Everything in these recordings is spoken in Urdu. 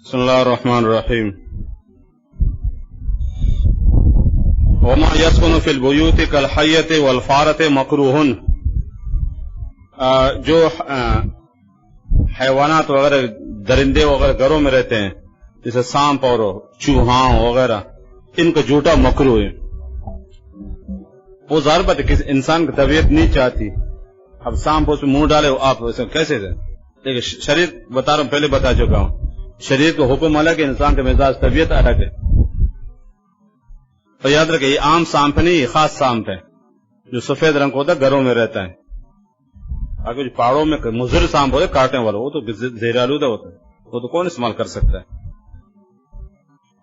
بسم اللہ الرحمن الرحیم وما یسکن فی البیوت کالحیۃ والفارۃ مکروہ، جو حیوانات وغیرہ درندے وغیرہ گھروں میں رہتے ہیں جیسے سانپ اور چوہا وغیرہ، ان کا جھوٹا مکروہ ہے۔ وہ ظاہر بات ہے کہ انسان کی طبیعت نہیں چاہتی، اب سانپ اس میں منہ ڈالے آپ کیسے دیں؟ لیکن شریعت بتا رہا ہوں، پہلے بتا چکا ہوں، شریعت کا حکم الگ ہے، انسان کا مزاج طبیعت الگ ہے۔ تو یاد رکھیں، یہ عام سانپ نہیں، یہ خاص سانپ ہے جو سفید رنگ کا ہوتا ہے، گھروں میں رہتا ہے۔ اگر جو پہاڑوں میں مضر سانپ ہوتا ہے کاٹنے والا، وہ تو زہر آلودہ ہوتا ہے، وہ تو کون استعمال کر سکتا ہے۔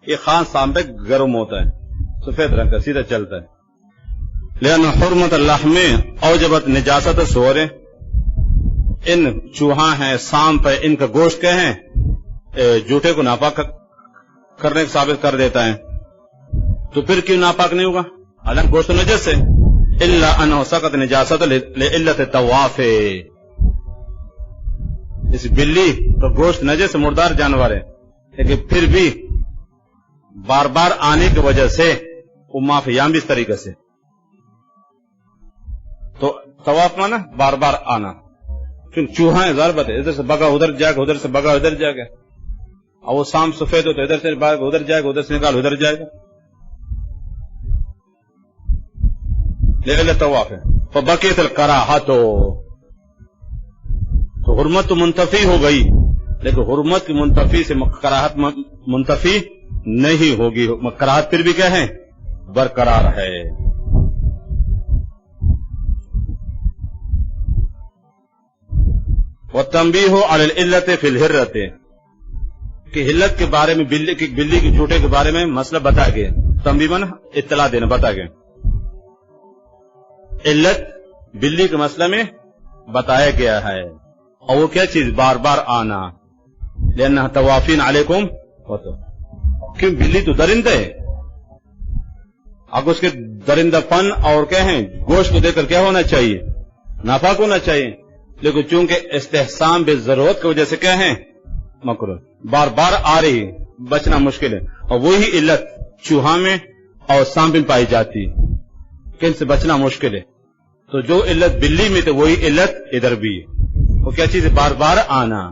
یہ خاص سانپ ہے، گھروں میں ہوتا ہے، سفید رنگ کا، سیدھا چلتا ہے۔ لأن حرمت اللحم اوجبت نجاست الصور، ان چوہا ہے، سانپ ہے، ان کا گوشت کیا ہے، جھوٹے کو ناپاک کرنے کو ثابت کر دیتا ہے۔ تو پھر کیوں ناپاک نہیں ہوگا؟ حالانکہ گوشت نجس ہے، الا انه سقط نجاست لعلت الطواف، اس بلی کا گوشت نجس مردار جانور ہے، لیکن پھر بھی بار بار آنے کی وجہ سے وہ معافی یام بھی اس طریقے سے۔ تو طواف مانا بار بار آنا، کیونکہ چوہا ہے، ظاہر بات ہے، ادھر سے بگا ادھر جائے گا، ادھر سے بگا ادھر جائے گا، اور وہ سانپ سفید ہو تو ادھر سے باغ ادھر جائے گا، ادھر سے نکال ادھر جائے گا، لیکن طواف ہے۔ فبقیت الکراہۃ، تو حرمت تو منتفی ہو گئی، لیکن حرمت کی منتفی سے کراہت منتفی نہیں ہوگی، کراہت پھر بھی کیا ہے، برقرار ہے۔ وَالتَّنبِیہُ عَلَى الْعِلَّةِ فِی الْحِرَّةِ، کہ حلت کے بارے میں، بلی کے جھوٹے کے بارے میں مسئلہ بتا گیا، تنبیہ مانا اطلاع دینا، بتا گیا۔ علت بلی کے مسئلہ میں بتایا گیا ہے، اور وہ کیا چیز، بار بار آنا، لأنہا طوافین علیکم، کیوں بلی تو درندہ ہے، اب اس کے درندہ پن اور کیا ہیں، گوشت کو دیکھ کر کیا ہونا چاہیے، ناپاک ہونا چاہیے، لیکن چونکہ استحسان بے ضرورت کی وجہ سے کیا ہے، مکروہ، بار بار آ رہی، بچنا مشکل ہے، اور وہی علت چوہا میں اور سانپ میں پائی جاتی، کہ ان سے بچنا مشکل ہے۔ تو جو علت بلی میں تو وہی علت ادھر بھی ہے، وہ کیا چیز ہے، بار بار آنا۔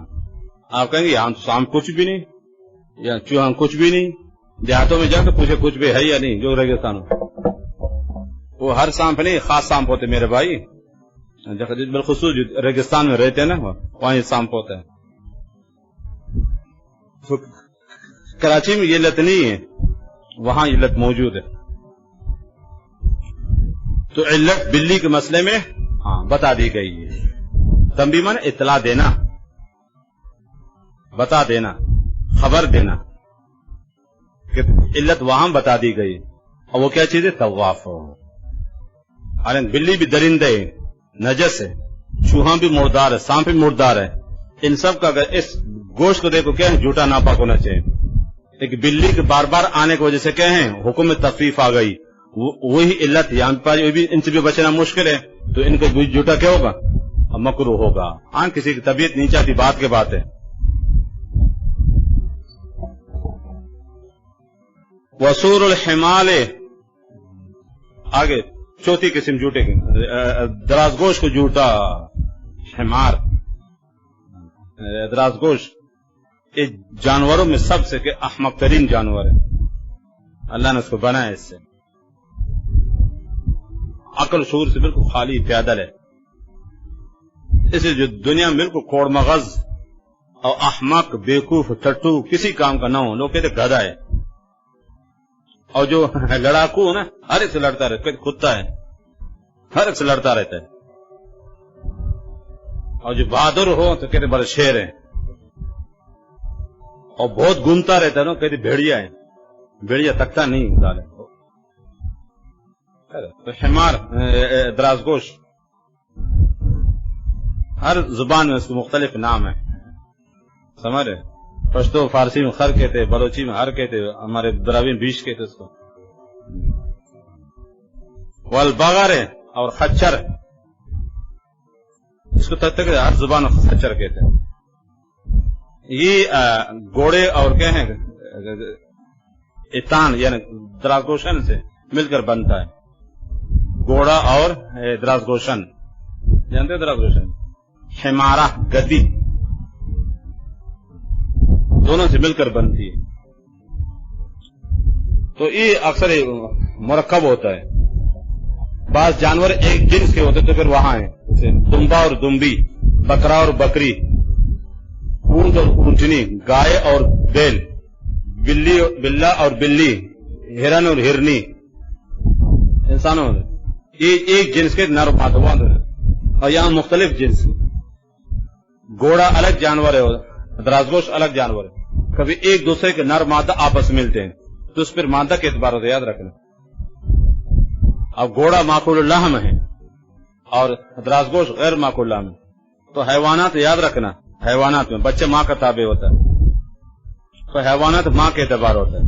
آپ کہیں گے یہاں تو سانپ کچھ بھی نہیں، یا چوہا کچھ بھی نہیں، دیہاتوں میں جا کے پوچھے کچھ بھی ہے یا نہیں، جو ریگستان وہ ہر سانپ نہیں، خاص سانپ ہوتے میرے بھائی، بالخصوص جو ریگستان میں رہتے ہیں نا، وہاں یہ سانپ ہوتا ہے۔ تو کراچی میں یہ علت نہیں ہے، وہاں علت موجود ہے۔ تو علت بلی کے مسئلے میں بتا دی گئی ہے، تنبیہ مانا اطلاع دینا، بتا دینا، خبر دینا کہ علت وہاں بتا دی گئی، اور وہ کیا چیز ہے، طواف ہو۔ حالانکہ بلی بھی درندے ہے، نجس ہے، چوہا بھی مردار ہے، سانپ بھی مردار ہے، ان سب کا اگر اس گوشت کو دیکھو کیا ہے، جھوٹا ناپاک ہونا چاہیے، لیکن بلی کے بار بار آنے کی وجہ سے کیا ہے، حکم میں تخفیف آ گئی، وہی علت یہاں پر ان سے بھی بچنا مشکل ہے، تو ان کا جھوٹا کیا ہوگا، مکروہ ہوگا۔ ہاں کسی کی طبیعت نہیں چاہتی، بات کے بات ہے۔ وصور الحمال، آگے چوتھی قسم جھوٹے کی، دراز گوشت کو جھوٹا، حمار، دراز گوشت، یہ جانوروں میں سب سے کہ احمق ترین جانور ہے، اللہ نے اس کو بنایا اس سے، عقل شعور سے بالکل خالی پیادل ہے، اس لیے جو دنیا میں بالکل کوڑ مغز اور احمق، بیوقوف، ٹٹو، کسی کام کا نہ ہو، لوگ کہتے گدھا ہے، اور جو لڑاکو ہے نا، ہر ایک سے لڑتا رہتا ہے، کتا ہے، ہر ایک سے لڑتا رہتا ہے، اور جو بہادر ہو تو کہتے بڑے شیر ہے، اور بہت گھومتا رہتا ہے نا، کہتے بھیڑیا ہے، بھیڑیا تکتا نہیں ظالم۔ تو حمار، دراز گوشت، ہر زبان میں اس کو مختلف نام ہے، سمجھ رہے، پشتو فارسی میں خر کہتے، بلوچی میں ہر کہتے، ہمارے دراوی میں بیش کہتے اس کو، والبغر اور خچر، اس کو ہر زبان میں خچر کہتے ہیں۔ یہ گھوڑے اور کیا ہیں اتان یعنی درازگوشن سے مل کر بنتا ہے. گھوڑا اور درازگوشن جانتے ہیں؟ درازگوشن حمارہ گدی دونوں سے مل کر بنتی ہے. تو یہ اکثر مرکب ہوتا ہے. بعض جانور ایک جنس کے ہوتے تو پھر وہاں ہیں جیسے دمبا اور دمبی، بکرا اور بکری، اونٹ اور اونٹنی، گائے اور بیل، بلّا اور بلی، ہرن اور ہرنی. انسانوں یہ ایک جنس کے نر مادہ اور یہاں مختلف جنس. گھوڑا الگ جانور ہے، درازگوش الگ جانور ہے. کبھی ایک دوسرے کے نر مادہ آپس ملتے ہیں تو اس پر مادہ کے اعتبار سے یاد رکھنا. اب گھوڑا معقول اللحم ہے اور درازگوش غیر معقول اللحم ہے. تو حیوانات یاد رکھنا، حیوانات میں بچہ ماں کا تابع ہوتا ہے تو حیوانات ماں کے اعتبار ہوتا ہے.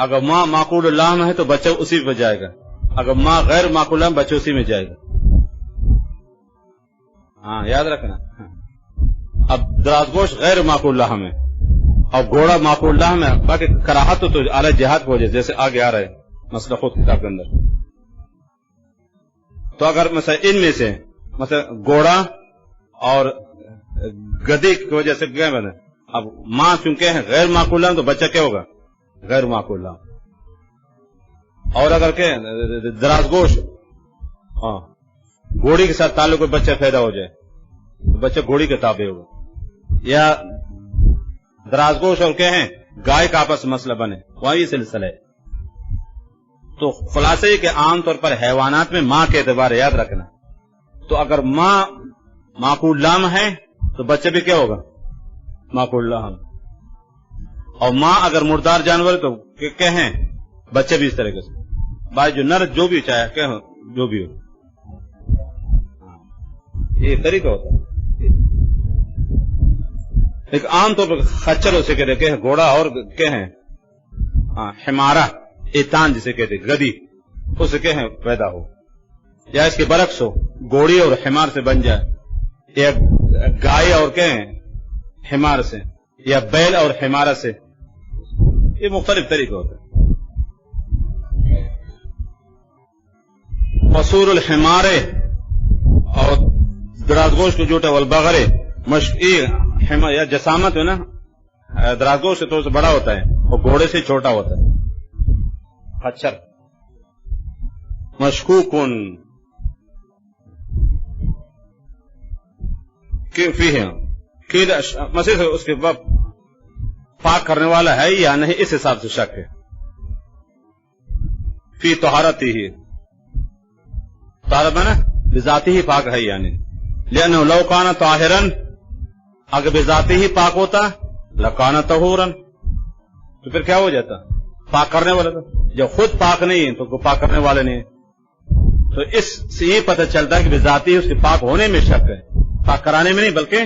اگر ماں معقول اللحم ہے تو بچہ اسی پہ جائے گا، اگر ماں غیر معقول اللحم بچہ اسی میں جائے گا. ہاں یاد رکھنا. اب درازگوش غیر معقول اللحم ہے اور گھوڑا معقول اللحم ہے. باقی کراہت تو اعلی جہاد کی وجہ جیسے آگے آ رہا ہے مسئلہ خود کتاب کے اندر. تو اگر مثلا ان میں سے مثلا گھوڑا اور گدی کی وجہ سے کیا بنے، اب ماں چونکہ ہے غیر معقول اللحم تو بچہ کیا ہوگا؟ غیر معقول اللحم. اور اگر کہ درازگوش گھوڑی کے ساتھ تعلق کوئی بچہ پیدا ہو جائے تو بچہ گھوڑی کے تابع ہوگا. یا درازگوش اور کیا ہیں گائے کا آپس میں مسئلہ بنے وہاں یہ سلسلہ ہے. تو خلاصہ یہ کہ عام طور پر حیوانات میں ماں کے اعتبار یاد رکھنا. تو اگر ماں معقول اللحم ہے تو بچہ بھی کیا ہوگا؟ معقول اللحم. اور ماں اگر مردار جانور تو کیا ہیں بچے بھی اس طریقے سے. بھائی جو نر جو بھی چاہے کیا ہو جو بھی ہو یہ طریقہ ہوتا ہے. ایک عام طور پر خچر اسے کہتے ہیں، گھوڑا اور کیا ہیں حمارہ ایتان جسے کہتے ہیں گدی، اسے کیا ہیں پیدا ہو. یا اس کے برعکس ہو گھوڑی اور حمار سے بن جائے، یا گائے اور کیا ہیں حمار سے، یا بیل اور حمارہ سے. یہ مختلف طریقے ہوتے ہیں. قصور الحمار اور درازگوش کو جوٹا والبغرے یا جسامت ہے نا، درازگوش سے تھوڑا سا بڑا ہوتا ہے اور گھوڑے سے چھوٹا ہوتا ہے. خچر مشکوکن مسیح اس کے بعد پاک کرنے والا ہے یا نہیں اس حساب سے شک ہے. فی طہارتی ہی طہارت میں نا بذاتی ہی پاک ہے یعنی لأنه لو کان طاہرا اگر بذاتی ہی پاک ہوتا لکان طہورا تو پھر کیا ہو جاتا پاک کرنے والا. تھا جب خود پاک نہیں ہے تو پاک کرنے والے نہیں ہے. تو اس سے یہ پتہ چلتا ہے کہ بذاتی اس کے پاک ہونے میں شک ہے، پاک کرانے میں نہیں بلکہ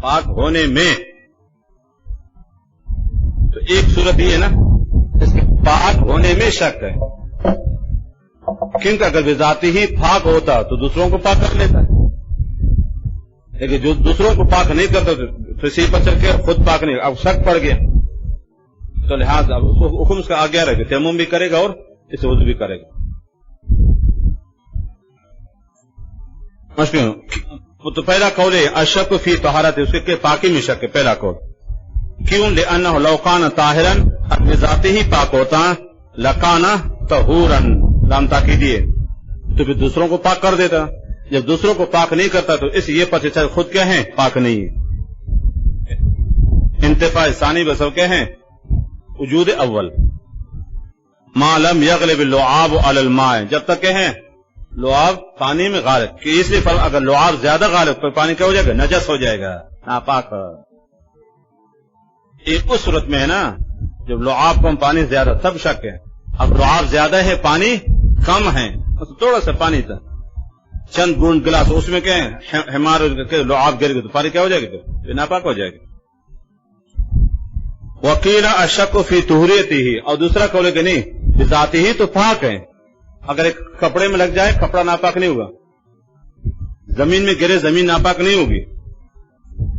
پاک ہونے میں. تو ایک صورت یہ ہے نا اس کے پاک ہونے میں شک ہے، کیونکہ اگر بذاتی ہی پاک ہوتا تو دوسروں کو پاک کر لیتا، لیکن جو دوسروں کو پاک نہیں کرتا تو اسی پر چل کے خود پاک نہیں. اب شک پڑ گیا تو لہٰذا اس کو حکم اس کا آ گیا رہے گا، تیمم بھی کرے گا اور اسے وضو بھی کرے گا. تو پہلا قول ہے اشک فی طہارت، اس کے پاکی میں شک ہے پہلا قول. کیوں؟ لأنه لو کان طاہرا بذاتی ہی پاک ہوتا لکان طہورا، لام تاکیدی ہے تو پھر دوسروں کو پاک کر دیتا. جب دوسروں کو پاک نہیں کرتا تو اس یہ پتہ چل خود کیا ہے پاک نہیں ہے. انتفاع ثانی بسو کیا ہے وجود اول. ما لم یغلب اللعاب علی الماء، جب تک کہ ہے لعاب پانی میں غالب، کہ اس لیے اگر لعاب زیادہ غالب تو پانی کیا ہو جائے گا؟ نجس ہو جائے گا، ناپاک. ایک اس صورت میں ہے نا جب لعاب کم پانی زیادہ تب شک ہے. اب لعاب زیادہ ہے پانی کم ہے، تھوڑا سا پانی تھا چند بوند گلاس، اس میں کیا ہے حمار لعاب گر گئے تو پانی کیا ہو جائے گا؟ پھر ناپاک ہو جائے گا. وقیل اشک فی طہوریتہ ہی، اور دوسرا قول ہے کہ نہیں بذاتی ہی تو پاک ہے. اگر ایک کپڑے میں لگ جائے کپڑا ناپاک نہیں ہوگا، زمین میں گرے زمین ناپاک نہیں ہوگی،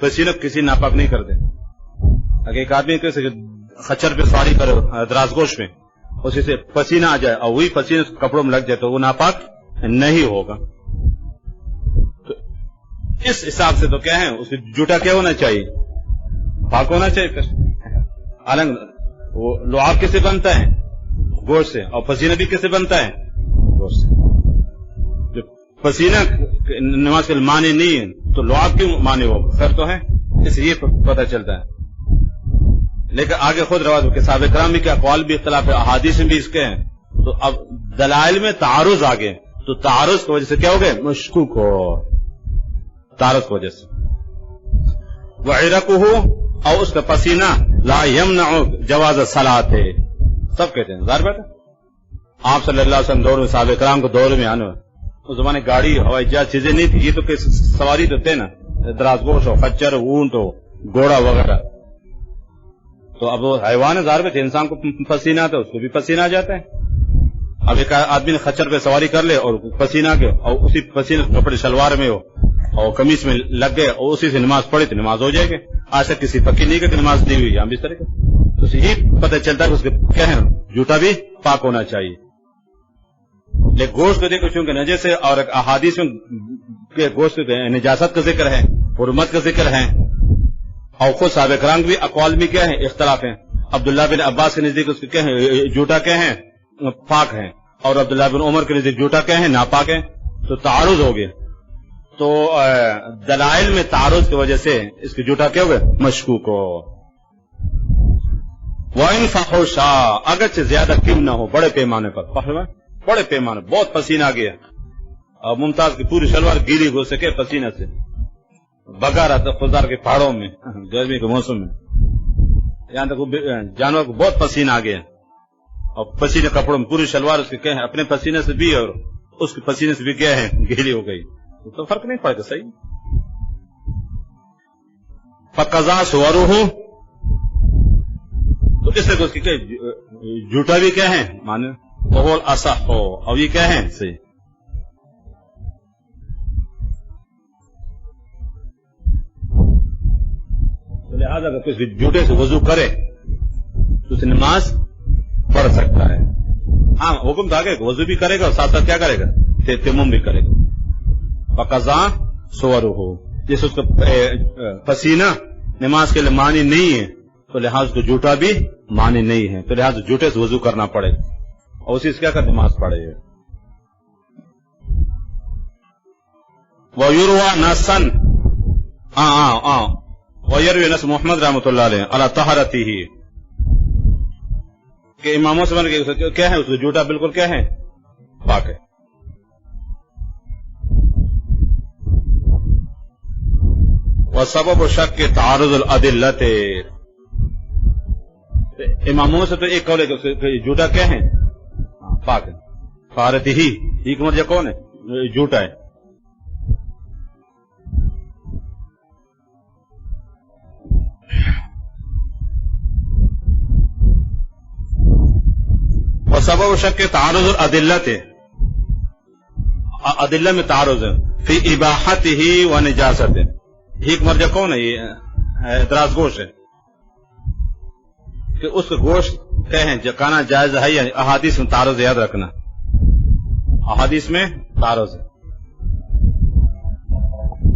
پسینہ کسی ناپاک نہیں کرتے. اگر ایک آدمی خچر پہ سواری کرے دراز گوش میں, اسی سے پسینہ آ جائے اور وہی پسینہ کپڑوں میں لگ جائے تو وہ ناپاک نہیں ہوگا. تو اس حساب سے تو کیا ہے, اس کی جوتا کیا ہونا چاہیے, پاک ہونا چاہیے. الگ وہ لعاب کس سے بنتا ہے, گوشت سے, اور پسینہ بھی کس سے بنتا ہے, گوشت سے. جو پسینہ نماز کے معنی نہیں ہے تو لعاب کیوں معنی ہوگا, خیر تو ہے, اس لیے پتہ چلتا ہے. لیکن آگے خود روایت کے صحابہ کرام بھی کے اقوال بھی اختلاف ہے, احادیث میں بھی اس کے ہیں. تو اب دلائل میں تعارض آگے, تو تعارض کی وجہ سے کیا ہو گئے, مشکوک ہو, تعارض کی وجہ سے. وعرقه اور اس کا پسینہ لا یمنع جواز الصلاۃ, سب کہتے ہیں ظاہر بات ہے. آپ صلی اللہ علیہ وسلم دور میں صحابہ کرام کو دور میں آنے, اس زمانے گاڑی ہوائی جہاز چیزیں نہیں تھی, یہ تو سواری تو تھے نا, دراز گوش ہو, خچر, اونٹ ہو, گھوڑا وغیرہ. تو اب وہ حیوان ظاہر ہے, انسان کو پسینہ آتا ہے, اس کو بھی پسینہ آ جاتا ہے. اب ایک آدمی نے خچر پہ سواری کر لے اور پسینہ آ گیا, اور اسی پسینہ کپڑے شلوار میں ہو اور قمیص میں لگ گئے اور اسی سے نماز پڑھی تو نماز ہو جائے گی. آج تک کسی فقیر نہیں کہ نماز نہیں ہوئی, ہم اس طرح تو یہی پتہ چلتا ہے کہ اس کے کیا ہے, جوتا بھی پاک ہونا چاہیے. لیکن گوشت کو دیکھو چونکہ نجس ہے, اور احادیث میں گوشت نجاست کا ذکر ہے, حرمت کا ذکر ہے, اور خود صحابہ کرام بھی اقوال میں کیا ہے, اختلاف ہیں. عبداللہ بن عباس کے نزدیک اس کے کیا ہے, جوتا کیا ہے, پاک ہے, اور عبداللہ بن عمر کے نزدیک جوتا کیا ہے, ناپاک ہے. تو تعارض ہو گیا. تو دلائل میں تعارض کی وجہ سے اس کی جوتا کیا ہو گیا, مشکوک ہو. وَإِنْ فَحُشَا, اگرچہ زیادہ کم نہ ہو, بڑے پیمانے پر, بڑے پیمانے, بہت پسینہ آ گیا, اور ممتاز کی پوری شلوار گیلی ہو سکے پسینہ سے, بگا رہا تھا خزدار کے پہاڑوں میں گرمی کے موسم میں, یہاں تک جانور کو بہت پسینہ آ گیا, اور پسینے کپڑوں میں پوری شلوار اس کے کیا ہے, اپنے پسینے سے بھی اور اس کے پسینے سے بھی کیا ہے, گیلی ہو گئی, تو فرق نہیں پڑے گا. صحیح. فقضا سورہ, تو اس سے اس کی جھوٹا بھی کیا ہے, مانے بہول اصح ہو, اور یہ کیا ہے, صحیح. لہذا اگر کسی جھوٹے سے وضو کرے تو اسے نماز پڑھ سکتا ہے. ہاں حکم تھا کہ وضو بھی کرے گا اور ساتھ ساتھ کیا کرے گا, تیمم بھی کرے گا. فقضا سورہ, جس اس کا پسینہ نماز کے لیے معنی نہیں ہے تو لہذا تو جھوٹا بھی معنی نہیں ہے, تو لہذا جھوٹے سے وضو کرنا پڑے اور اسی سے کیا کر نماز پڑھے. وَيُرْوَى نَسًا, وَيَرْوِي نَسْ محمد رحمۃ اللہ علیہ عَلَى طَهَارَتِهِ, کہ اماموں سے بن کے کیا ہے, اس کا جھوٹا بالکل کیا ہے, پاک ہے. وَسَبَبُ شَكِّ تَعَارُضُ الْأَدِلَّةِ, اماموں سے تو ایک قول ہے کہ جھوٹا کیا ہے, پاک ہے. طَهَارَتِهِ, یہ کا مطلب کون ہے, جھوٹا ہے. وَسَبَبُ شَكِّ تَعَارُضُ الْأَدِلَّةِ, ادلہ میں تعارض ہے, فی اباحتہ و نجاستہ, ایک مرجع کون ہے, یہ دراز گوشت ہے, کہ اس کا گوشت کہیں کھانا جائز ہے یا احادیث میں تعارض, یاد رکھنا احادیث میں تعارض ہے.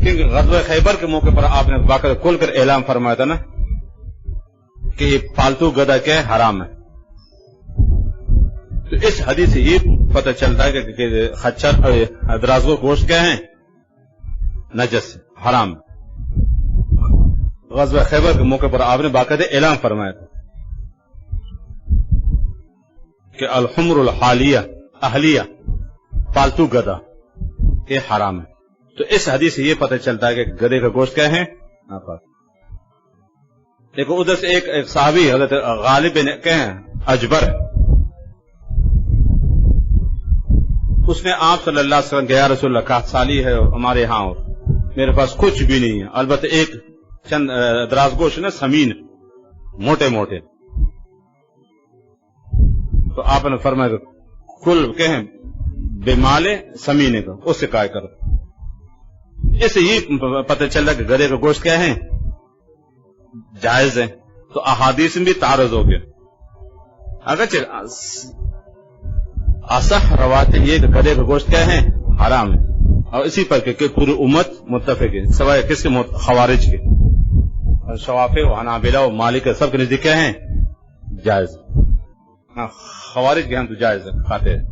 کیونکہ غزوہ خیبر کے موقع پر آپ نے باقاعدہ کھل کر اعلان فرمایا تھا نا کہ یہ پالتو گدھا کیا ہے, حرام ہے. تو اس حدیث سے یہ پتہ چلتا ہے کہ خچر دراز گوشت کیا ہے, نجس, حرام. غزوہ خیبر کے موقع پر آپ نے باقاعدہ اعلان فرمایا تھا کہ الحمر الحالیہ, اہلیہ, پالتو گدھا یہ حرام ہے. تو اس حدیث سے یہ پتہ چلتا ہے کہ گدھے کا گوشت کیا ہے, دیکھو ادھر سے ایک صحابی حضرت غالب کہیں اجبر, اس نے آپ صلی اللہ علیہ وسلم کہ یا رسول اللہ, کہا سالی ہے ہمارے ہاں اور میرے پاس کچھ بھی نہیں ہے, البتہ ایک چند دراز گوشت نا, سمین, موٹے موٹے. تو آپ نے فرمایا کل کہیں بے مال سمینے کا, اس سے کہا کرو. اسے یہ پتہ چل رہا کہ گدھے کا گوشت کیا ہے؟ جائز ہے. تو احادیث میں بھی تعارض ہو گیا. اگرچہ اصح روایت یہ کہ گدھے کا گوشت کیا ہے؟ حرام ہے. اور اسی پر کہ پوری امت متفق ہے سوائے کس کے؟ خوارج کے. اور شوافی و حنابلہ و مالک سب کے نزدیک کیا ہیں؟ جائز. خوارج کے ہم تو جائز کھاتے ہیں.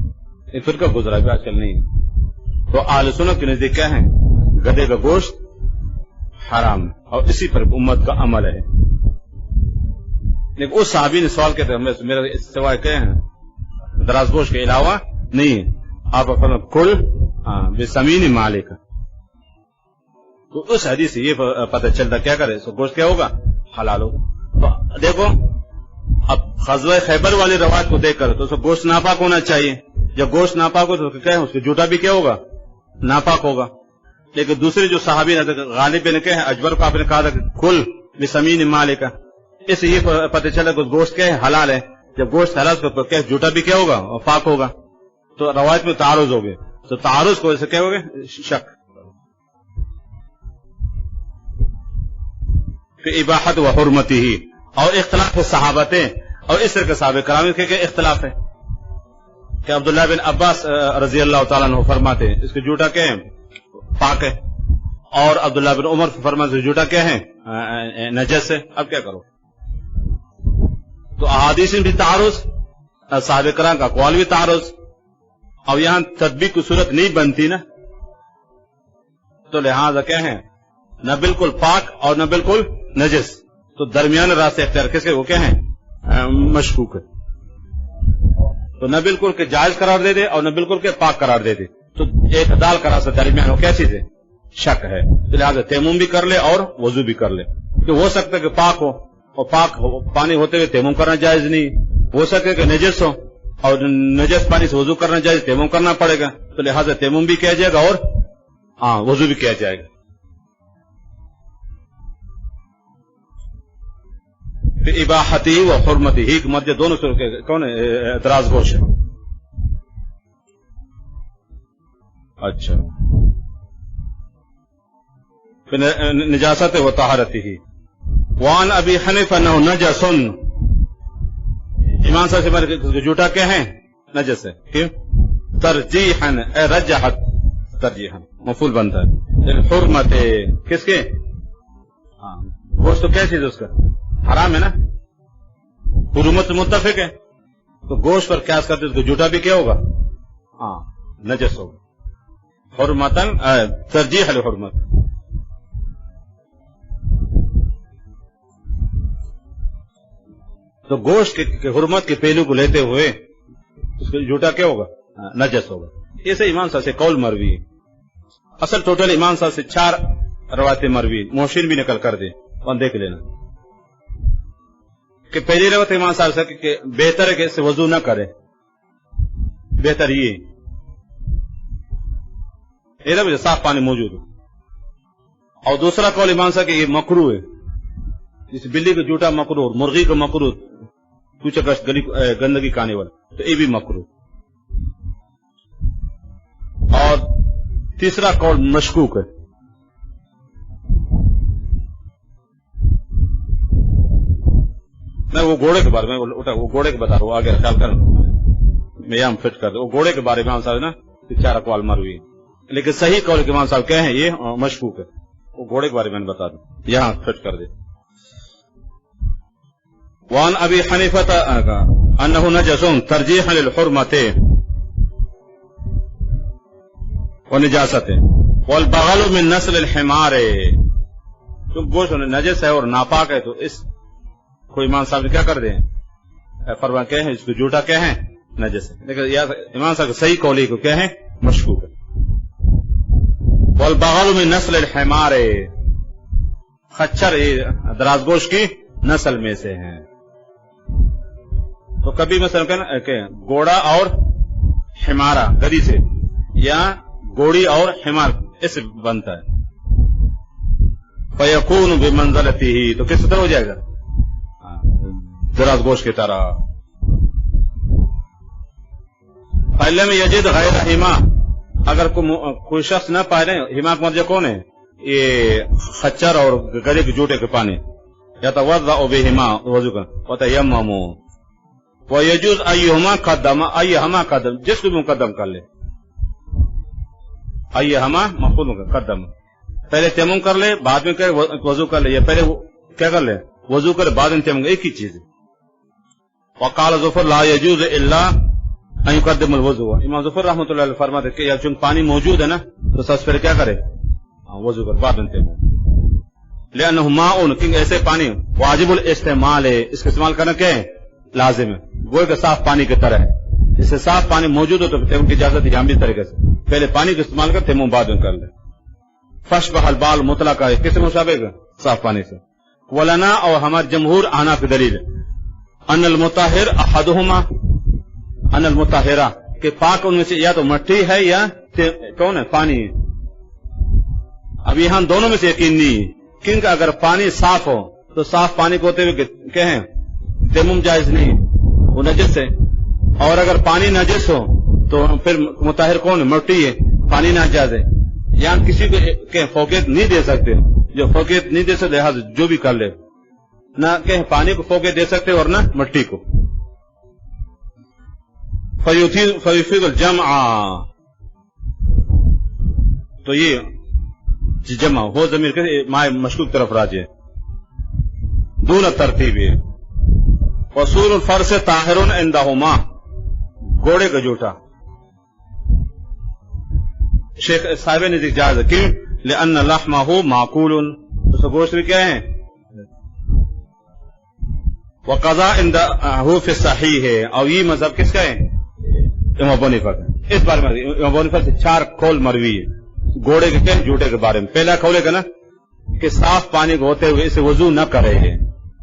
یہ فرقہ گزرا بھی آج کل نہیں. تو اہل سنت کے نزدیک کیا ہے؟ گدھے کا گوشت حرام ہے اور اسی پر امت کا عمل ہے. لیکن اس صحابی نے سوال کیا تھا میرا سوائے کیا ہے؟ دراز گوشت کے علاوہ نہیں. آپ کل بسمین مالک. تو اس حدیث سے یہ پتہ چلتا کیا کرے اس کو گوشت کیا ہوگا؟ حلال ہوگا. تو دیکھو اب غزوہ خیبر والی روایت کو دیکھ کر تو اس کو گوشت ناپاک ہونا چاہیے. جب گوشت ناپاک ہو تو کیا ہے؟ اس کے جوتا بھی کیا ہوگا؟ ناپاک ہوگا. لیکن دوسرے جو صحابی غالب نے کہا ہے اجبر کو آپ نے کہا تھا کہ کل بسمین مالک. اس سے یہ پتہ چلا کہ گوشت کیا ہے؟ حلال ہے. جب گوشت حلال تو کیا جوتا بھی کیا ہوگا؟ اور پاک ہوگا. تو روایت میں تعارض ہو گئے. تو تعارض کو ایسے کیا ہوگا؟ شک. پھر اباحت و حرمتی ہی اور اختلاف ہے صحابتیں اور اس طرح کے صحابہ کرام کے کیا اختلاف ہے کہ عبداللہ بن عباس رضی اللہ تعالیٰ عنہ فرماتے ہیں اس کے جوتا کیا ہے؟ پاک ہے. اور عبداللہ بن عمر فرماتے ہیں جوتا کیا ہے؟ نجس ہے. اب کیا کرو؟ تو احادیث میں بھی تعارض، صحابہ کرام کا اقوال بھی تعارض. اور یہاں تطبیق کی صورت نہیں بنتی نا، تو لہذا کیا ہے؟ نہ بالکل پاک اور نہ بالکل نجس. تو درمیان راستے اختیار کس کے؟ وہ کیا ہے؟ مشکوک ہے. تو نہ بالکل کے جائز قرار دے دے اور نہ بالکل کے پاک قرار دے دے. تو اعتدال کا راستہ درمیان وہ کیا چیز ہے؟ شک ہے. تو لہٰذا تیمم بھی کر لے اور وضو بھی کر لے. تو ہو سکتا ہے کہ پاک ہو اور پاک پانی ہوتے ہوئے تیمم کرنا جائز نہیں. ہو سکتا ہے کہ نجس ہو اور نجس پانی سے وضو کرنا جائز، تیمم کرنا پڑے گا. تو لہٰذا تیمم بھی کیا جائے گا اور وضو بھی کیا جائے گا. پھر اباحتی و حرمتی ہی مدد دونوں سے کون ہے؟ دراز گوشت. اچھا. پھر نجاست و طہارتی ہی. وان ابی حنیفہ انہ نجس. امام صاحب سے جوتا کیا ہے؟ نجس ہے. کیوں؟ ترجیحا رجحت ترجیحا مفعول بنتا ہے. حرمت کس کے؟ گوشت تو کیا چیز ہے اس کا؟ حرام ہے نا. حرمت متفق ہے. تو گوشت پر قیاس کرتے تو جوتا بھی کیا ہوگا؟ نجس ہوگا. حرمتن ترجیح الحرمت. تو گوشت کے حرمت کے پہلو کو لیتے ہوئے اس کا جوتا کیا ہوگا؟ نجس ہوگا. اسے امام صاحب سے قول مروی ہے. اصل ٹوٹل امام صاحب سے 4 روایتیں مروی. محسن بھی نقل کر دے اور دیکھ لینا کہ پہلی روایت امام صاحب سے کہ بہتر ہے کہ اس سے وضو نہ کرے. بہتر یہ صاف پانی موجود ہو. اور دوسرا قول امام صاحب کہ یہ مکروہ ہے. جس بلی کا جوتا مکروہ اور مرغی کا مکروہ کچھ گندگی کھانے والا تو یہ بھی مکروہ. اور تیسرا قول مشکوک ہے. میں وہ گھوڑے کے بارے میں وہ گھوڑے کے بتا رہا ہوں. آگے خیال کر میں یہاں فٹ کر دوں. وہ گھوڑے کے بارے میں امام صاحب نا 4 اقوال مروی ہے. لیکن صحیح قول کے امام صاحب کیا ہیں؟ یہ مشکوک ہے. وہ گھوڑے کے بارے میں بتا دوں. یہاں فٹ کر دے. وان ابی حنیفہ انہ نجس ترجیحا للحرمۃ ونجاست والبغل من نسل الحمار. تو گوشت نجس ہے اور ناپاک ہے تو اس کو امام صاحب نے کیا کر دیں؟ فرمان کیا ہے؟ اس کو جوتا کیا ہے؟ نجس ہے. لیکن امام صاحب صحیح قولی کو کیا ہے؟ مشکوک ہے. والبغل من نسل الحمار. خچر دراز گوشت کی نسل میں سے ہیں. تو کبھی مثلا کہ گوڑا اور حمارہ گدی سے یا گوڑی اور حمار اس سے بنتا ہے. فیکون بمنزلتہ تو کس طرح ہو جائے گا؟ دراز گوشت کی طرح. فلم یجد غیرہما اگر کوئی شخص نہ پائے نا حماق مرجع کون ہے؟ یہ خچر اور گلے کے جوٹے کے پانی یتوضأ بہما وضو کر وتیمم ویجوز ایہما قدم ایہما قدم جس کو بھی مقدم کر لے ایہما مفعول قدم پہلے تیمم کر لے بعد میں وضو کر لے یا پہلے کیا کر لے وضو کر بعد میں تیمم ایک ہی چیز ہے. وقال ظفر لا يجوز الا ان يقدم الوضو امام ظفر رحمۃ اللہ علیہ فرماتے ہیں کہ چونکہ پانی موجود ہے نا تو سب سے پہلے کیا کرے وضو کر بعد میں تیمم لأنه ماء کیونکہ ایسے پانی واجب الاستعمال ہے اس کا استعمال کرنا کیا ہے لازم ہے گویا کہ صاف پانی کی طرح ہے اس سے صاف پانی موجود ہو تو تیمم کی اجازت ہے بھی طریقے سے پہلے پانی کا استعمال کر تیمم بعد میں کر لے. فشبہ البال مطلق ہے کس سے مشابہ ہے صاف پانی سے. ولنا اور ہمارے جمہور آنا کی دلیل ان المطہر احدہما ان المطہرہ کہ پاک ان میں سے یا تو مٹی ہے یا کون ہے پانی ہے. اب یہاں دونوں میں سے یقین نہیں ہے کیونکہ اگر پانی صاف ہو تو صاف پانی کو ہوتے ہوئے کہیں تیمم جائز نہیں وہ نجس ہے اور اگر پانی نجس ہو تو پھر مطہر کون ہے مٹی ہے پانی ناجائز ہے. یہاں کسی کو کہ فوقیت نہیں دے سکتے جو فوقیت نہیں دے سکتے لہٰذا جو بھی کر لے نہ کہ پانی کو فوقیت دے سکتے اور نہ مٹی کو. فیفید الجمع تو یہ جمع ہو ضمیر کے مائے مشکوک طرف راجع دون ترتیب ہے. وصول الفرس طاہر عندہما گھوڑے کا جوٹا شیخ صاحب نے جائز ہے کیوں لأن لحمہ معقول اس کا گوشت بھی کیا ہے وقضاء عندہ فی الصحیح ہے اور یہ مذہب کس کا ہے امام ابو حنیفہ کا. اس بارے میں امام ابو حنیفہ سے 4 قول مروی ہے گھوڑے کے کیا جوٹے کے بارے میں. پہلا قول ہے نا کہ صاف پانی کو ہوتے ہوئے اسے وضو نہ کرے گے.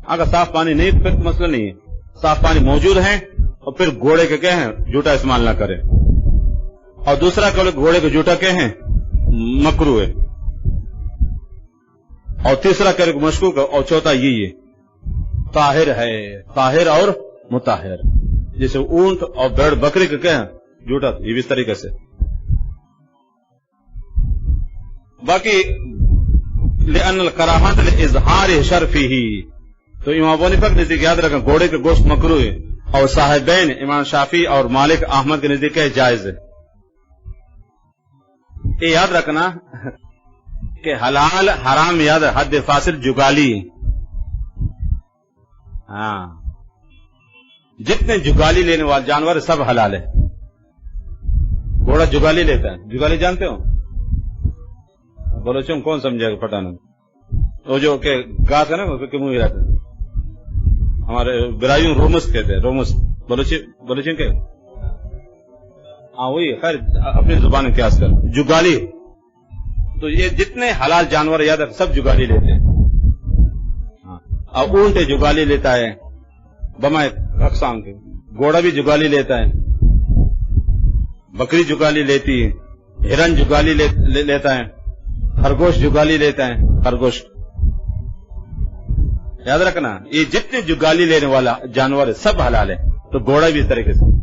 اگر صاف پانی نہیں پھر مسئلہ نہیں ہے صاف پانی موجود ہے اور پھر گھوڑے کے کیا ہے جوٹا استعمال نہ کرے. اور دوسرا قول گھوڑے کے جوٹا کیا ہے مکروہ ہے اور تیسرا قول مشکوک ہے اور چوتھا یہی ہے طاہر ہے طاہر اور مطہر جیسے اونٹ اور بھیڑ بکری کا کیا ہے جوٹا یہ بھی اس طریقے سے. باقی لأن الکراہۃ لاظہار شرفہ تو امام ابو حنیفہ کے نزدیک یاد رکھیں گھوڑے کے گوشت مکروہ ہے اور صاحبین امام شافعی اور مالک احمد کے نزدیک ہے جائز ہے. یہ یاد رکھنا کہ حلال حرام یاد ہے حد فاصل جگالی ہاں جتنے جگالی لینے والے جانور سب حلال ہے. گھوڑا جگالی لیتا ہے جگالی جانتے ہو بولوچوں کون سمجھے گا پٹانا وہ جو کہ گاس ہے نا منہ رہتے ہمارے برائیوں رومس کہتے ہیں رومس بلوچی کہ ہاں وہی خیر اپنی زبان میں قیاس کر جگالی. تو یہ جتنے حلال جانور یاد ہے سب جگالی لیتے ہیں. اور اونٹ جگالی لیتا ہے بمائے اقسام کے گھوڑا بھی جگالی لیتا ہے بکری جگالی لیتی ہے ہرن جگالی لیتا ہے خرگوش جگالی لیتا ہے خرگوش. یاد رکھنا یہ جتنے جگالی لینے والا جانور ہے سب حلال ہے. تو گھوڑا بھی اس طریقے سے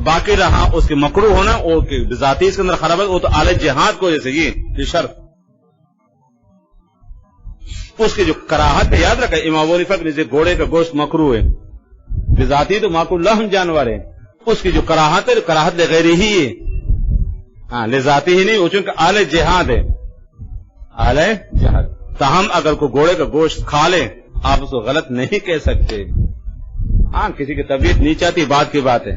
باقی رہا اس کے مکروہ ہونا وہ ذاتی اس کے اندر خراب ہے وہ تو اعلی جہاد کو جیسے یہ شرف اس کی جو کراہت ہے یاد رکھا امام ابو حنیفہ کے گھوڑے کا گوشت مکروہ ہے ذاتی تو معقول لحم جانور ہے اس کی جو کراہت ہے کراہت لغیر ہی ہے ہاں لذاتی ہی نہیں وہ چونکہ اعلی جہاد ہے اعلی جہاد. تاہم اگر کوئی گھوڑے کا گوشت کھا لے آپ اس کو غلط نہیں کہہ سکتے. ہاں کسی کی طبیعت نہیں چاہتی بات کی بات ہے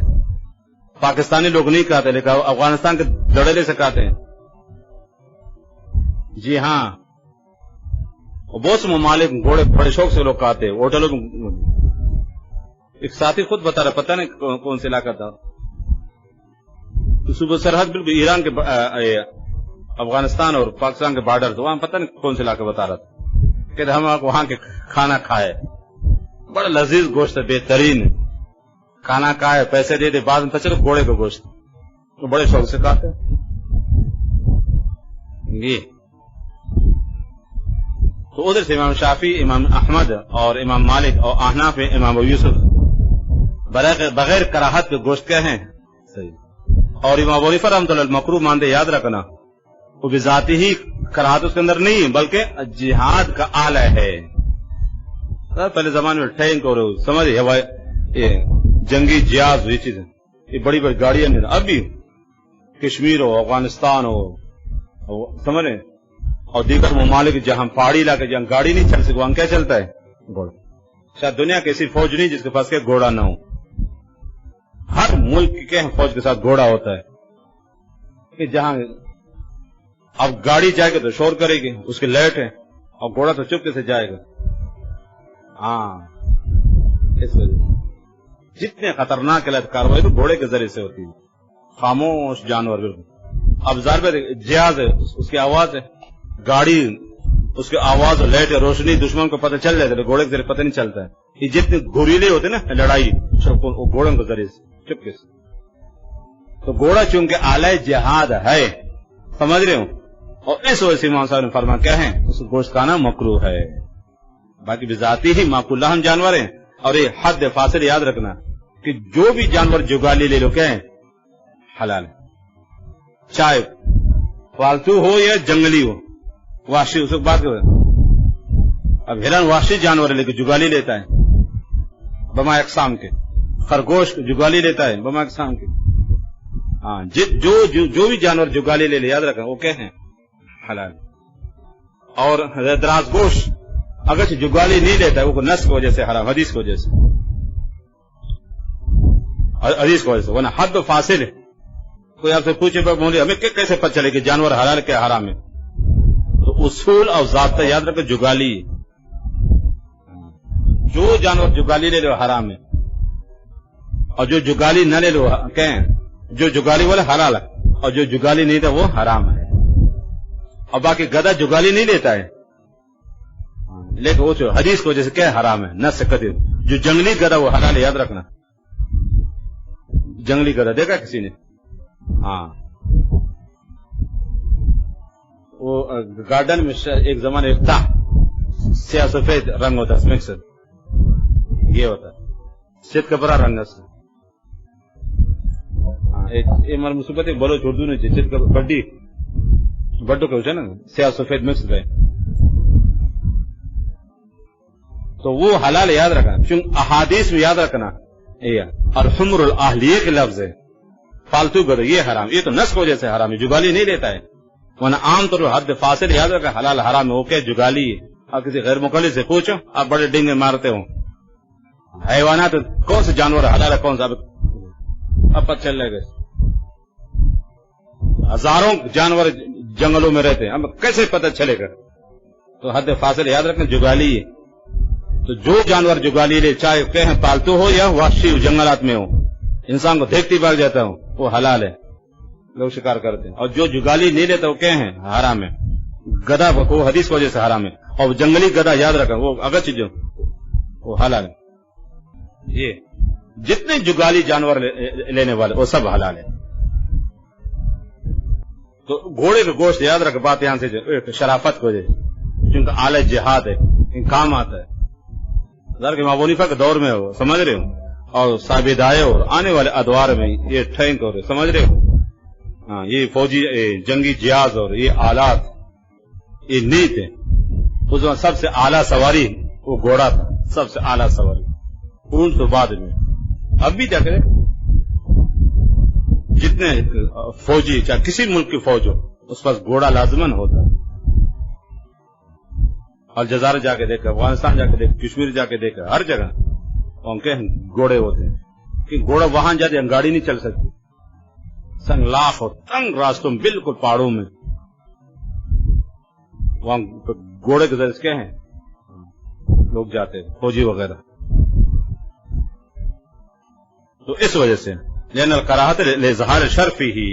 پاکستانی لوگ نہیں کہتے لیکن افغانستان کے دڑیلے سے کہتے ہیں. جی ہاں بہت سے ممالک گھوڑے بڑے شوق سے لوگ کہتے ہیں ہوٹلوں میں. ایک ساتھی خود بتا رہا پتہ نہیں کون سے علاقہ تھا صوبہ سرحد بالکل ایران کے افغانستان اور پاکستان کے بارڈر تھے وہاں پتہ نہیں کون سے علاقہ بتا رہا تھا کہ ہم وہاں کے کھانا کھائے بڑا لذیذ گوشت ہے بہترین کھانا کھائے پیسے دے دے بعد میں چلو گھوڑے کا گوشت بڑے شوق سے کھاتے یہ. تو ادھر سے امام شافعی امام احمد اور امام مالک اور احناف امام ابو یوسف بغیر کراہت کے گوشت کیا ہیں صحیح اور امام ابو حنیفہ رحمۃ اللہ مکروہ مانتے، یاد رکھنا وہ بذاتی ہی کراہت اس کے اندر نہیں ہے بلکہ جہاد کا آلہ ہے. پہلے زمانے میں ٹینک اور سمجھ جنگی جہاز یہ چیزیں، یہ بڑی بڑی گاڑیاں نہیں، اب بھی کشمیر ہو، افغانستان ہو، سمجھ رہے، اور دیگر ممالک جہاں پہاڑی علاقے جہاں گاڑی نہیں چل سکے وہاں کیا چلتا ہے؟ گھوڑا. شاید دنیا کی ایسی فوج نہیں جس کے پاس کہ گھوڑا نہ ہو. ہر ملک کے فوج کے ساتھ گھوڑا ہوتا ہے کہ جہاں اب گاڑی جائے گا تو شور کرے گی، اس کی لائٹ ہے، اور گھوڑا تو چپکے سے جائے گا. ہاں اس وجہ جتنے خطرناک کاروائی تو گھوڑے کے ذریعے سے ہوتی ہے. خاموش جانور بالکل. اب ظاہر ہے جہاز ہے اس کی آواز ہے، گاڑی اس کی آواز اور لائٹ روشنی دشمن کو پتہ چل جاتا ہے، گھوڑے کے ذریعے پتہ نہیں چلتا ہے. یہ جتنے گوریلے ہوتے ہیں نا لڑائی وہ گھوڑوں کے ذریعے سے چپکے سے. تو گھوڑا چونکہ آلہ جہاد ہے، سمجھ رہے ہو، اور اس وجہ سے امام صاحب نے فرمایا کیا ہے اس کو گوشت کھانا مکروہ ہے. باقی بذاتی ہی معقول لحم جانور ہیں. اور یہ حد فاصل یاد رکھنا کہ جو بھی جانور جگالی لے لو کیا ہے حلال ہے، چاہے پالتو ہو یا جنگلی ہو. وحشی اس وقت بات کرو، اب ہرن وحشی جانور ہے لیکن جگالی لیتا ہے بما اقسام کے، خرگوش جگالی لیتا ہے بما اقسام کے. ہاں جو بھی جانور جگالی لے لے یاد رکھنا وہ کیا ہے حلال. اور دراز گوشت اگرچہ جگالی نہیں لیتا ہے وہ نس کی وجہ سے حرام، حدیث کی وجہ سے، حدیث کی وجہ سے. ورنہ حد و فاصل ہے. کوئی آپ سے پوچھے بولے ہمیں کیسے پتہ چلے کہ جانور حلال کیا حرام ہے، تو اصول اور ضابطہ یاد رکھو. جگالی جو جانور جگالی لے لو حرام ہے، اور جو جگالی نہ لے لو کیا ہے، جو جگالی والا حلال ہے اور جو جگالی نہیں تھا وہ حرام ہے. اور باقی گدھا جگالی نہیں لیتا ہے لیکن وہ جو حدیث کی وجہ سے کیا حرام ہے نہ سے قدر. جو جنگلی گدھا وہ حلال ہے، یاد رکھنا. جنگلی گدھا دیکھا کسی نے؟ ہاں وہ گارڈن میں ایک زمانے ایک تھا، سیاہ سفید رنگ ہوتا ہے، مکس یہ ہوتا ہے سیت کا بڑا رنگ سے. ہمارے مصیبت بلوچ اردو نے سیت کا بڈی بڈو کا نا سیاہ سفید مکس ہے، تو وہ حلال یاد رکھنا. چونکہ احادیث میں یاد رکھنا الحمر الاہلیہ کے لفظ ہے، فالتو گدھا یہ حرام، یہ تو نس کی وجہ سے حرام ہے، جگالی نہیں لیتا ہے. ورنہ عام طور پر حد فاصل یاد رکھا حلال حرام ہے وہ کیا جگالی ہے. آپ کسی غیر مقلد سے پوچھو، آپ بڑے ڈنگے مارتے ہو حیوانات کون سے جانور حلال ہے کون سا اب پتہ چل جائے گا. ہزاروں جانور جنگلوں میں رہتے ہیں، اب کیسے پتہ چلے گا؟ تو حد فاصل یاد رکھنا جگالی ہے. تو جو جانور جگالی لے چاہے کہیں پالتو ہو یا وحشی جنگلات میں ہو، انسان کو دیکھتی بھاگ جاتا ہوں وہ حلال ہے، لوگ شکار کرتے ہیں. اور جو جگالی نہیں لیتا وہ کیا ہے حرام ہے. گدھا وہ حدیث کی وجہ سے حرام ہے، اور جنگلی گدھا یاد رکھا وہ اگرچہ جو وہ حلال ہے. یہ جتنے جگالی جانور لینے والے وہ سب حلال ہے. تو گھوڑے کا گوشت یاد رکھ بات یہاں سے شرافت کی وجہ سے، چونکہ آلہ جہاد ہے، کام آتا ہے. امام ابو حنیفہ کے دور میں ہو، سمجھ رہے ہو، اور صابدائے اور آنے والے ادوار میں یہ ٹینک اور سمجھ رہے ہو، ہاں یہ فوجی جنگی جہاز اور یہ آلات یہ نیت ہے. اس وقت سب سے اعلیٰ سواری وہ گھوڑا تھا، سب سے اعلیٰ سواری. اونٹ تو بعد میں. اب بھی کیا کرے، جتنے فوجی چاہے کسی ملک کی فوج ہو اس پاس گھوڑا لازمن ہوتا ہے. اور جزائر جا کے دیکھا، افغانستان جا کے دیکھا، کشمیر جا کے دیکھا، ہر جگہ ان کے گھوڑے ہوتے ہیں. کہ گھوڑا وہاں جاتے گاڑی نہیں چل سکتی، سنگ لاکھ اور تنگ راستوں میں بالکل پہاڑوں میں وہاں گھوڑے کے ذریعے کیا ہیں لوگ جاتے ہیں فوجی وغیرہ. تو اس وجہ سے لین الکراہت لظہار شرف ہی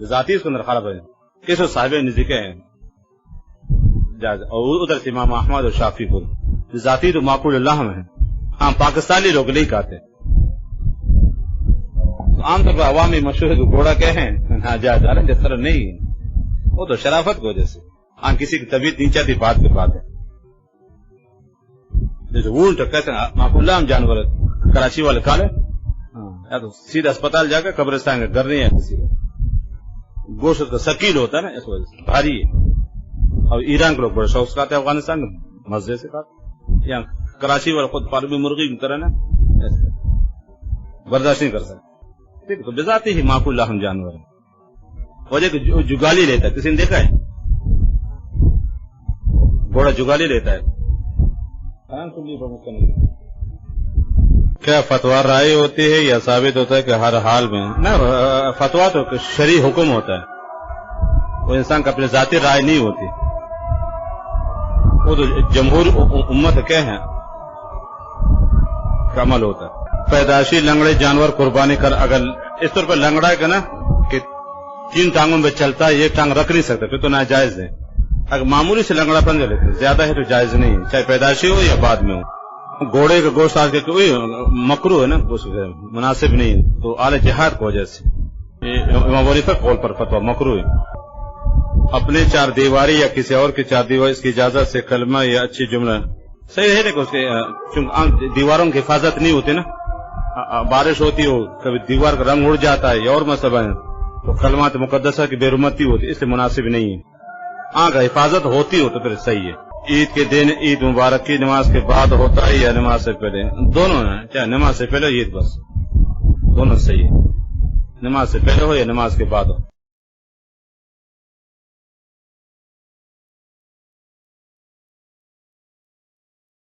ذاتی اس کے اندر خراب ہے. کس صاحب نزدیک ہیں اور ادھر سے امام احمد اور شافعی کو ذاتی تو معقول اللہ میں ہے. ہاں پاکستانی لوگ نہیں کہتے. عام طور پر عوامی مشہور گھوڑا کیا ہے ناجائز، جس طرح نہیں، وہ تو شرافت کی وجہ سے. ہاں کسی کی طبیعت نہیں چاہتی بات کی بات ہے. جیسے اونٹ کیسے معقول اللہ جانور کراچی والے کالے یا تو سیدھا اسپتال جا کر قبرستان کا گھر نہیں ہے کسی کا. گوشت کا شکیل ہوتا ہے نا اس وجہ سے بھاری ہے. اور ایران کے لوگ بڑے شوق سے کھاتے ہیں, افغانستان مزے سے کھاتے, یہاں کراچی والے خود پالوی مرغی کی طرح نا برداشت نہیں کر سکتے. ٹھیک, تو بذاتی ہی معقول لحم جانور ہے. وجہ کہ جگالی لیتا ہے, کسی نے دیکھا ہے گھوڑا جگالی لیتا ہے؟ کیا فتویٰ رائے ہوتی ہے یا ثابت ہوتا ہے کہ ہر حال میں؟ نہ, فتویٰ تو شرعی حکم ہوتا ہے, وہ انسان کا اپنی ذاتی رائے نہیں ہوتی, وہ تو جمہور امت کے ہیں کا عمل ہوتا ہے. پیدائشی لنگڑے جانور قربانی کر, اگر اس طور پر لنگڑا ہے کہ نا کہ 3 ٹانگوں میں چلتا ہے, 1 ٹانگ رکھ نہیں سکتا, پھر تو ناجائز ہے. اگر معمولی سے لنگڑا پن لیتے زیادہ ہے تو جائز نہیں ہے, چاہے پیدائشی ہو یا بعد میں ہو. گھوڑے کا گوشت آج کے مکروہ ہے نا, مناسب نہیں ہے, تو اعلی جہاد کی وجہ سے امام حنیفہ قول پر فتویٰ مکروہ ہے. اپنے 4 دیواری یا کسی اور کی 4 دیواری اس کی اجازت سے کلمہ یا اچھی جملہ صحیح ہے, لیکن اس کے دیواروں کی حفاظت نہیں ہوتی نا, بارش ہوتی ہو کبھی دیوار کا رنگ اڑ جاتا ہے یا اور مسئلہ ہے, تو کلمات مقدسہ کی بے رمتی ہوتی ہے, اس لیے مناسب نہیں ہے. اگر حفاظت ہوتی ہو تو پھر صحیح ہے. عید کے دن عید مبارک کی نماز کے بعد ہوتا ہے یا نماز سے پہلے؟ دونوں ہیں, چاہے نماز سے پہلے عید, بس دونوں صحیح ہے, نماز سے پہلے ہو یا نماز کے بعد ہو.